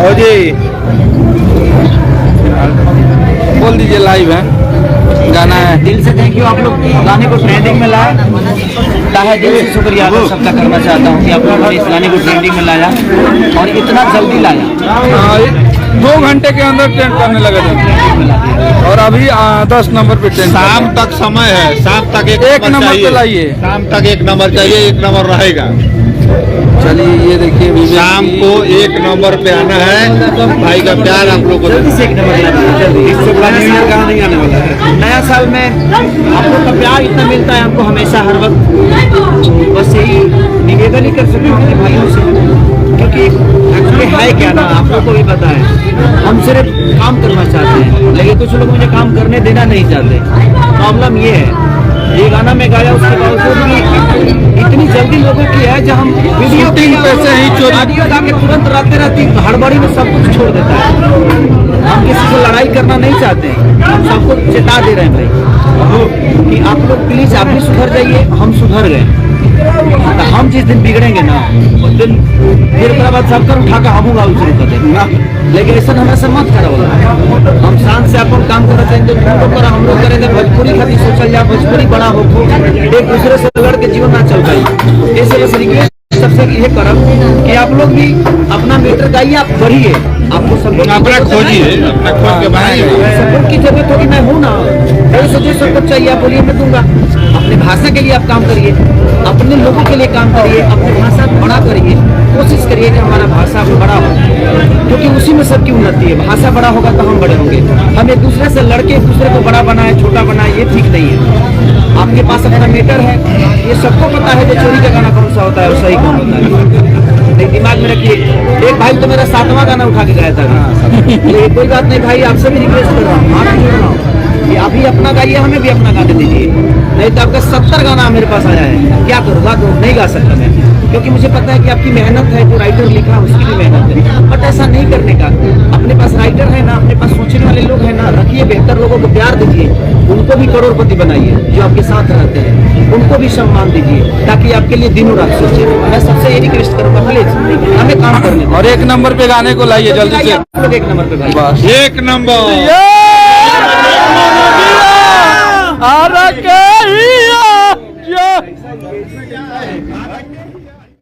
ओ जी बोल दीजिए, लाइव है, गाना है। दिल से थैंक यू, आप लोग गाने को ट्रेंडिंग में लाए। ताहे दिल से शुक्रिया आप सबका करना चाहता हूँ कि आप लोगों ने इस गाने को ट्रेंडिंग में लाया और इतना जल्दी लाया। 2 घंटे के अंदर ट्रेंड करने लगे थे और अभी 10 नंबर पे ट्रेंड। शाम तक समय है, शाम तक एक नंबर पे लाइए। शाम तक 1 नंबर चाहिए, 1 नंबर रहेगा। चलिए ये देखिए, शाम को 1 नंबर पे आना है। भाई का प्यार हम लोग को जल्दी से 1 नंबर कहाँ नहीं आने वाला है। नया साल में आप लोग का प्यार इतना मिलता है हमको हमेशा, हर वक्त। बस यही निवेदन ही कर सकते हैं अपने भाइयों से, क्योंकि एक्चुअली है क्या ना, आप लोग को भी पता है, हम सिर्फ काम करना चाहते हैं, लेकिन कुछ लोग मुझे काम करने देना नहीं चाहते। प्रॉब्लम ये है, ये गाना मैं गाया उसके बावजूद भी इतनी जल्दी लोगों की है, जब हम वीडियो पैसे ही चोरी जाके तुरंत रहती हड़बड़ी में सब कुछ छोड़ देता है। हम किसी से लड़ाई करना नहीं चाहते, हम सबको चेता दे रहे हैं भाई कि आप लोग प्लीज आप भी सुधर जाइए, हम सुधर गए। तो हम जिस दिन बिगड़ेंगे ना, उस दिन फिर बाद सबकर उठा कर हम गाँव शुरू कर देंगे। लेकिन ऐसा हमेशा मत करो, हम शांत से अपन काम करना चाहिए, हम लोग करेंगे भोजपुरी खातिर सोचल जाए, भोजपुरी बड़ा हो, एक दूसरे से लड़ के जीवन ना चल पाई। ऐसे बस रिक्वेस्ट सबसे ये करब कि आप लोग भी अपना मीटर गाइए, आप बढ़िए, आपको सपोर्ट अपना खोजिए, अपना खोज के बनाइए। सपोर्ट की जरूरत होगी, मैं हूँ ना, ऐसे जो सपोर्ट चाहिए आप बोलिए, मैं दूंगा। अपने भाषा के लिए आप काम करिए, अपने लोगों के लिए काम करिए, अपनी भाषा बड़ा करिए, कोशिश करिए कि हमारा भाषा बड़ा हो, क्योंकि उसी में सबकी उन्नति है। भाषा बड़ा होगा तो हम बड़े होंगे। हम एक दूसरे से लड़के एक दूसरे को बड़ा बनाए, छोटा बनाए, ये ठीक नहीं है। आपके पास अपना मीटर है, ये सबको पता है, जो चोरी का गाना कौन सा होता है और सही कौन होता है, दिमाग में रखिए। एक भाई तो मेरा 7वां गाना उठा के गाया था। ये कोई बात नहीं भाई, आपसे भी रिक्वेस्ट कर रहा हूँ, आप जुड़ रहा हूँ कि आप भी अपना गाइए, हमें भी अपना गाने दीजिए। नहीं तो आपका 70 गाना मेरे पास आया है, क्या करूँगा, तो नहीं गा सकता मैं, क्योंकि मुझे पता है कि आपकी मेहनत है, जो राइटर लिखा उसकी भी मेहनत है। बट ऐसा नहीं करने का, अपने पास राइटर है ना, अपने पास सोचने वाले लोग हैं ना, रखिए, बेहतर लोगों को प्यार दीजिए, उनको भी करोड़पति बनाइए, जो आपके साथ रहते हैं उनको भी सम्मान दीजिए, ताकि आपके लिए दिनों रात सोचे। मैं सबसे ये रिक्वेस्ट करूँगा, प्लीज हमें काम करने और 1 नंबर पे गाने को लाइए जल्दी से। आप लोग 1 नंबर पे भाई, 1 नंबर। आरा के